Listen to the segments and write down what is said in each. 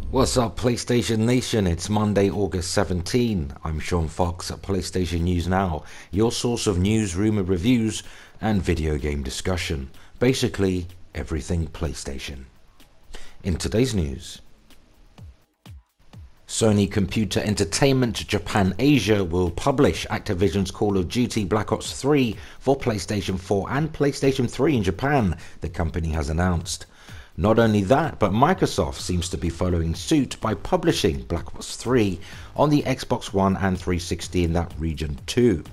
What's up, PlayStation Nation? It's Monday, August 17. I'm Sean Fox at PlayStation News Now, your source of news, rumor reviews, and video game discussion. Basically, everything PlayStation. In today's news, Sony Computer Entertainment Japan Asia will publish Activision's Call of Duty Black Ops 3 for PlayStation 4 and PlayStation 3 in Japan, the company has announced. Not only that, but Microsoft seems to be following suit by publishing Black Ops 3 on the Xbox One and 360 in that region too.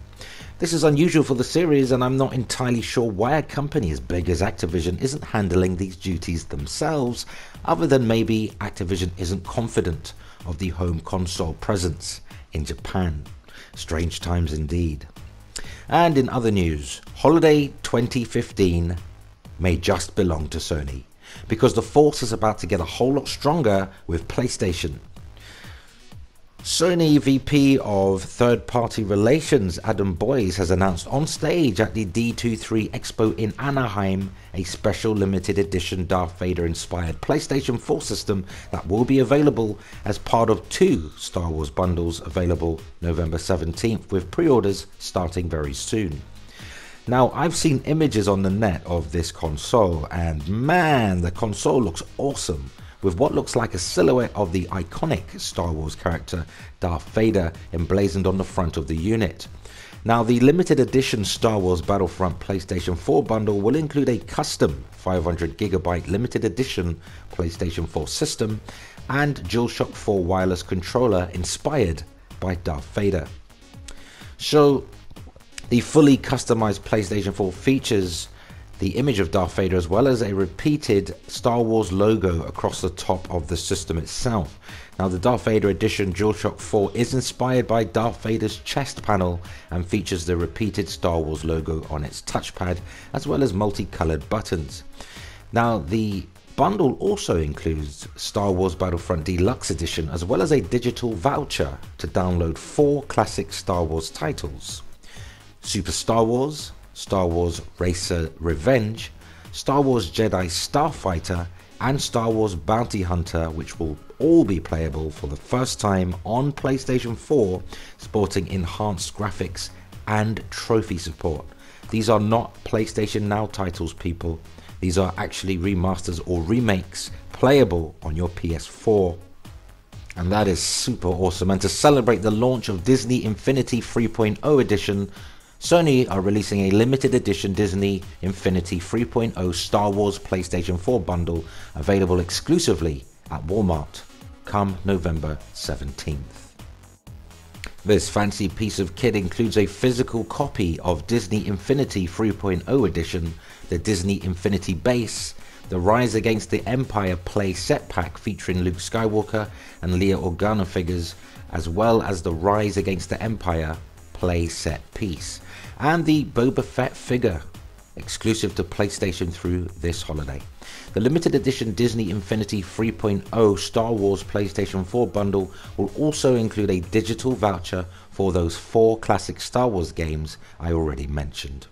This is unusual for the series, and I'm not entirely sure why a company as big as Activision isn't handling these duties themselves, other than maybe Activision isn't confident of the home console presence in Japan. Strange times indeed. And in other news, Holiday 2015 may just belong to Sony, because the force is about to get a whole lot stronger with PlayStation. Sony VP of Third-Party Relations Adam Boyes has announced on stage at the D23 Expo in Anaheim a special limited edition Darth Vader inspired PlayStation 4 system that will be available as part of 2 Star Wars bundles available November 17th, with pre-orders starting very soon. Now, I've seen images on the net of this console, and man, the console looks awesome, with what looks like a silhouette of the iconic Star Wars character Darth Vader emblazoned on the front of the unit. Now, the limited edition Star Wars Battlefront PlayStation 4 bundle will include a custom 500GB limited edition PlayStation 4 system and DualShock 4 wireless controller inspired by Darth Vader. So, the fully customized PlayStation 4 features the image of Darth Vader as well as a repeated Star Wars logo across the top of the system itself. Now, the Darth Vader edition DualShock 4 is inspired by Darth Vader's chest panel and features the repeated Star Wars logo on its touchpad as well as multicolored buttons. Now, the bundle also includes Star Wars Battlefront Deluxe Edition as well as a digital voucher to download 4 classic Star Wars titles: Super Star Wars, Star Wars Racer Revenge, Star Wars Jedi Starfighter, and Star Wars Bounty Hunter, which will all be playable for the first time on PlayStation 4, sporting enhanced graphics and trophy support. These are not PlayStation Now titles, people. These are actually remasters or remakes playable on your PS4. And that is super awesome. And to celebrate the launch of Disney Infinity 3.0 Edition, Sony are releasing a limited edition Disney Infinity 3.0 Star Wars PlayStation 4 bundle available exclusively at Walmart come November 17th. This fancy piece of kit includes a physical copy of Disney Infinity 3.0 Edition, the Disney Infinity Base, the Rise Against the Empire Play Set Pack featuring Luke Skywalker and Leia Organa figures, as well as the Rise Against the Empire Play Set piece, and the Boba Fett figure, exclusive to PlayStation through this holiday. The limited edition Disney Infinity 3.0 Star Wars PlayStation 4 bundle will also include a digital voucher for those 4 classic Star Wars games I already mentioned.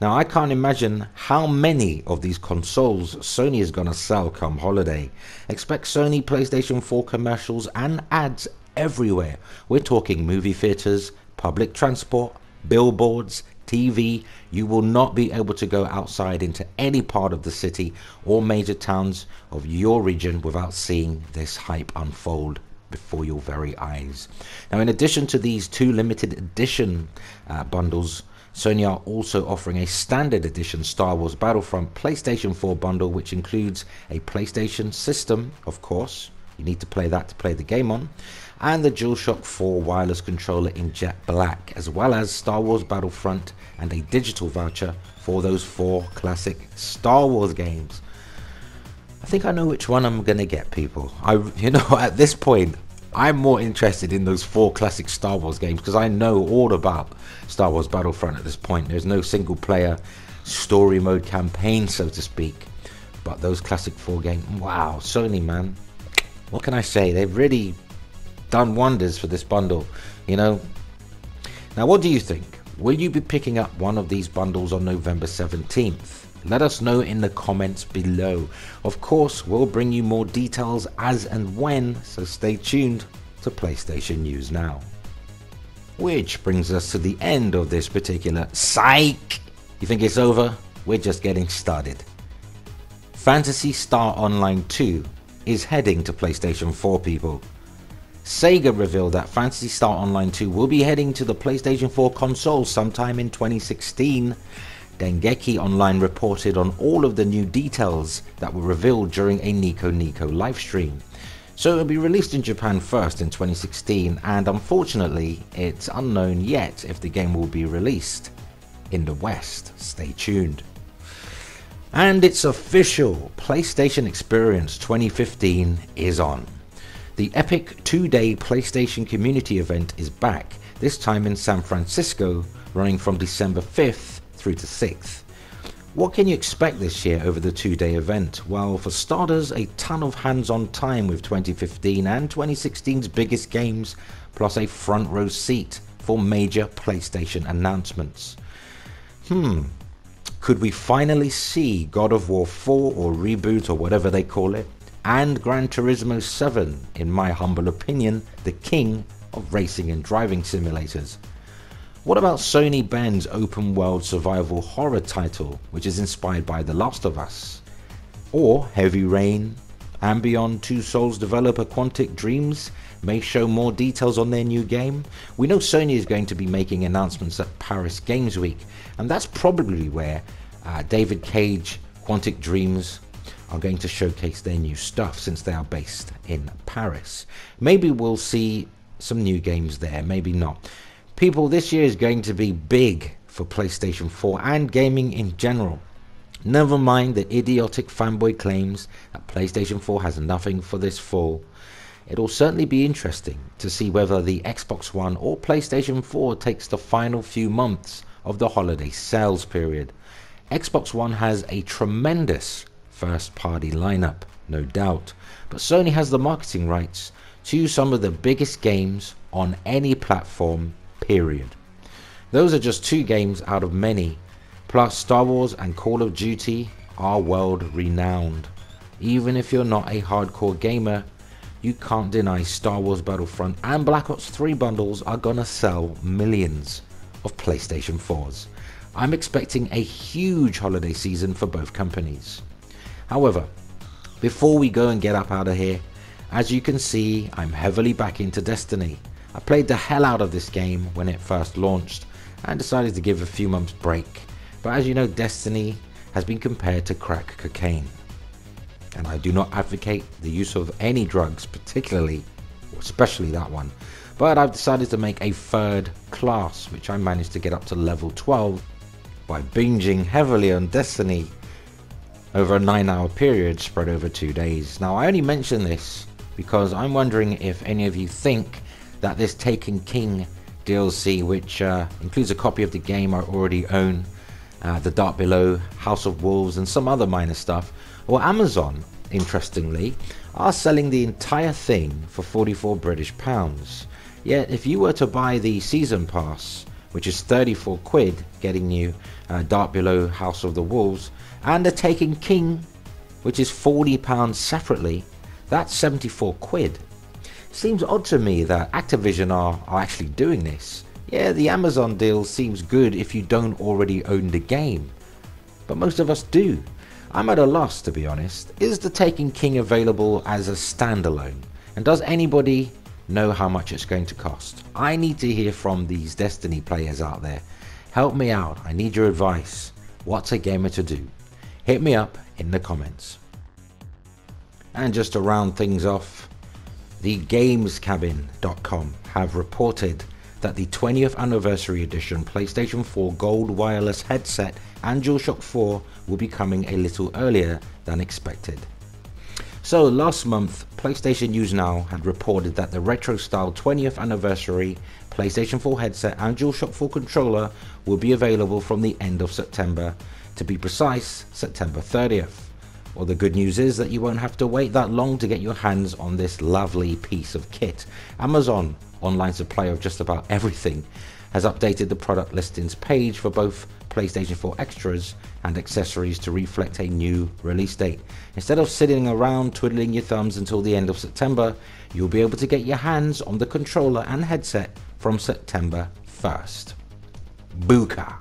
Now, I can't imagine how many of these consoles Sony is going to sell come holiday. Expect Sony PlayStation 4 commercials and ads everywhere. We're talking movie theaters, public transport, billboards, TV. You will not be able to go outside into any part of the city or major towns of your region without seeing this hype unfold before your very eyes. Now, in addition to these 2 limited edition bundles, Sony are also offering a standard edition Star Wars Battlefront PlayStation 4 bundle, which includes a PlayStation system, of course. You need to play that to play the game on, and the DualShock 4 wireless controller in jet black, as well as Star Wars Battlefront and a digital voucher for those 4 classic Star Wars games. I think I know which one I'm gonna get, people. At this point, I'm more interested in those 4 classic Star Wars games because I know all about Star Wars Battlefront at this point. There's no single player story mode campaign, so to speak, but those classic 4 games, wow, Sony, man. What can I say? They've really done wonders for this bundle, Now, what do you think? Will you be picking up one of these bundles on November 17th? Let us know in the comments below. Of course, we'll bring you more details as and when, so stay tuned to PlayStation News Now. Which brings us to the end of this particular psych. You think it's over? We're just getting started. Phantasy Star Online 2 is heading to PlayStation 4, people. Sega revealed that Phantasy Star Online 2 will be heading to the PlayStation 4 console sometime in 2016. Dengeki Online reported on all of the new details that were revealed during a Nico livestream. So it will be released in Japan first in 2016, and unfortunately it's unknown yet if the game will be released in the West. Stay tuned. And it's official, PlayStation Experience 2015 is on. The epic 2-day PlayStation community event is back, this time in San Francisco, running from December 5th through to 6th. What can you expect this year over the 2-day event? Well, for starters, a ton of hands-on time with 2015 and 2016's biggest games, plus a front row seat for major PlayStation announcements. Could we finally see God of War 4 or Reboot or whatever they call it, and Gran Turismo 7, in my humble opinion, the king of racing and driving simulators? What about Sony Ben's open world survival horror title, which is inspired by The Last of Us? Or Heavy Rain, and beyond, Two Souls developer Quantic Dreams may show more details on their new game. We know Sony is going to be making announcements at Paris Games Week, and that's probably where David Cage, Quantic Dreams are going to showcase their new stuff, since they are based in Paris. Maybe we'll see some new games there, maybe not. People, this year is going to be big for PlayStation 4 and gaming in general. Never mind the idiotic fanboy claims that PlayStation 4 has nothing for this fall. It'll certainly be interesting to see whether the Xbox One or PlayStation 4 takes the final few months of the holiday sales period. Xbox One has a tremendous first-party lineup, no doubt, but Sony has the marketing rights to some of the biggest games on any platform, period. Those are just 2 games out of many, plus Star Wars and Call of Duty are world renowned. Even if you're not a hardcore gamer, you can't deny Star Wars Battlefront and Black Ops 3 bundles are gonna sell millions of PlayStation 4s. I'm expecting a huge holiday season for both companies. However, before we go and get up out of here, as you can see, I'm heavily back into Destiny. I played the hell out of this game when it first launched and decided to give a few months break. But as you know, Destiny has been compared to crack cocaine. And I do not advocate the use of any drugs, particularly, or especially that one. But I've decided to make a 3rd class, which I managed to get up to level 12 by binging heavily on Destiny over a 9-hour period spread over 2 days. Now, I only mention this because I'm wondering if any of you think that this Taken King DLC, which includes a copy of the game I already own, The Dark Below, House of Wolves and some other minor stuff, or Amazon, interestingly, are selling the entire thing for £44 Yet if you were to buy the season pass, which is 34 quid, getting you Dark Below, House of the Wolves, and the Taken King, which is £40 separately, that's 74 quid. Seems odd to me that Activision are actually doing this. Yeah, the Amazon deal seems good if you don't already own the game, but most of us do. I'm at a loss, to be honest. Is the Taken King available as a standalone? And does anybody know how much it's going to cost? I need to hear from these Destiny players out there. Help me out, I need your advice. What's a gamer to do? Hit me up in the comments. And just to round things off, the GamesCabin.com have reported that the 20th anniversary edition PlayStation 4 Gold wireless headset and DualShock 4 will be coming a little earlier than expected. So last month, PlayStation News Now had reported that the retro style 20th anniversary PlayStation 4 headset and DualShock 4 controller will be available from the end of September, to be precise, September 30th. Well, the good news is that you won't have to wait that long to get your hands on this lovely piece of kit. Amazon, online supplier of just about everything, has updated the product listings page for both PlayStation 4 extras and accessories to reflect a new release date. Instead of sitting around twiddling your thumbs until the end of September, you'll be able to get your hands on the controller and headset from September 1st. Booka!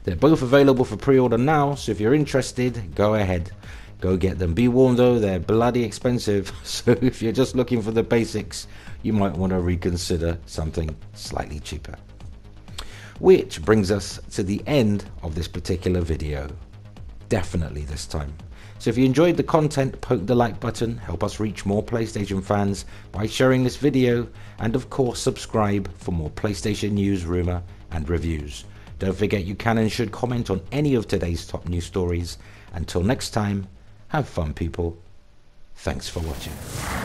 They're both available for pre-order now, so if you're interested, go ahead. Go get them. Be warned though, they're bloody expensive, so if you're just looking for the basics, you might want to reconsider something slightly cheaper. Which brings us to the end of this particular video. Definitely this time. So if you enjoyed the content, poke the like button, help us reach more PlayStation fans by sharing this video, and of course subscribe for more PlayStation news, rumor, and reviews. Don't forget you can and should comment on any of today's top news stories. Until next time, have fun people. Thanks for watching.